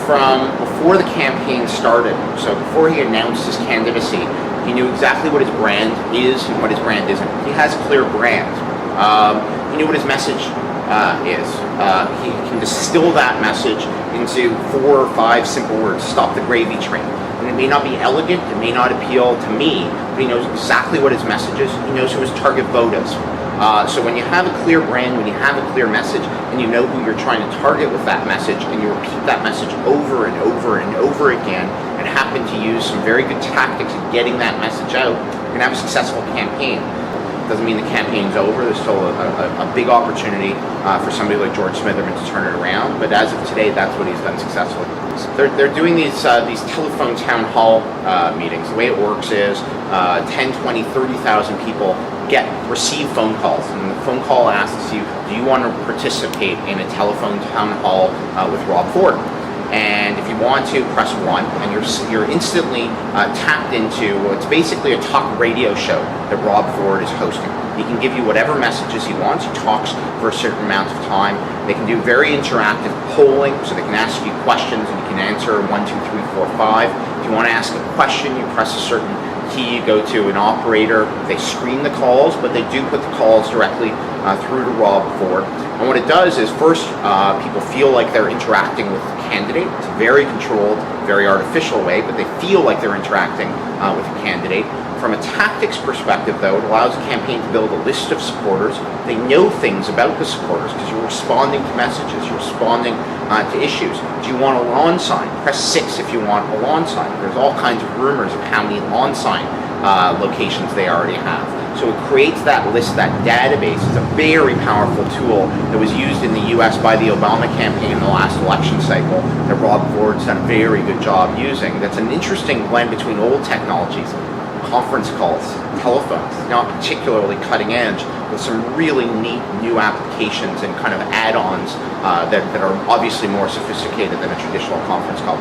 from before the campaign started, so before he announced his candidacy, he knew exactly what his brand is and what his brand isn't. He has a clear brand. He knew what his message is. He can distill that message into 4 or 5 simple words. Stop the gravy train. And it may not be elegant, it may not appeal to me, but he knows exactly what his message is. He knows who his target vote is. So when you have a clear brand, when you have a clear message, and you know who you're trying to target with that message, and you repeat that message over and over and over again, and happen to use some very good tactics in getting that message out, you're going to have a successful campaign. Doesn't mean the campaign's over. There's still a big opportunity for somebody like George Smitherman to turn it around. But as of today, that's what he's done successfully. They're doing these telephone town hall meetings. The way it works is 10, 20, 30,000 people receive phone calls, and the phone call asks you, do you want to participate in a telephone town hall with Rob Ford? And if you want to, press 1, and you're instantly tapped into, it's basically a talk radio show that Rob Ford is hosting. He can give you whatever messages he wants. He talks for a certain amount of time. They can do very interactive polling, so they can ask you questions and you can answer 1, 2, 3, 4, 5. If you want to ask a question, you press a certain key, you go to an operator. They screen the calls, but they do put the calls directly through to Rob Ford. And what it does is, first, people feel like they're interacting with the candidate. It's a very controlled, very artificial way, but they feel like they're interacting with the candidate. From a tactics perspective, though, it allows the campaign to build a list of supporters. They know things about the supporters because you're responding to messages, you're responding to issues. Do you want a lawn sign? Press 6 if you want a lawn sign. There's all kinds of rumors of how many lawn sign locations they already have. So it creates that list, that database. It's a very powerful tool that was used in the U.S. by the Obama campaign in the last election cycle that Rob Ford's done a very good job using. That's an interesting blend between old technologies, conference calls, telephones, not particularly cutting edge, with some really neat new applications and kind of add-ons that are obviously more sophisticated than a traditional conference call.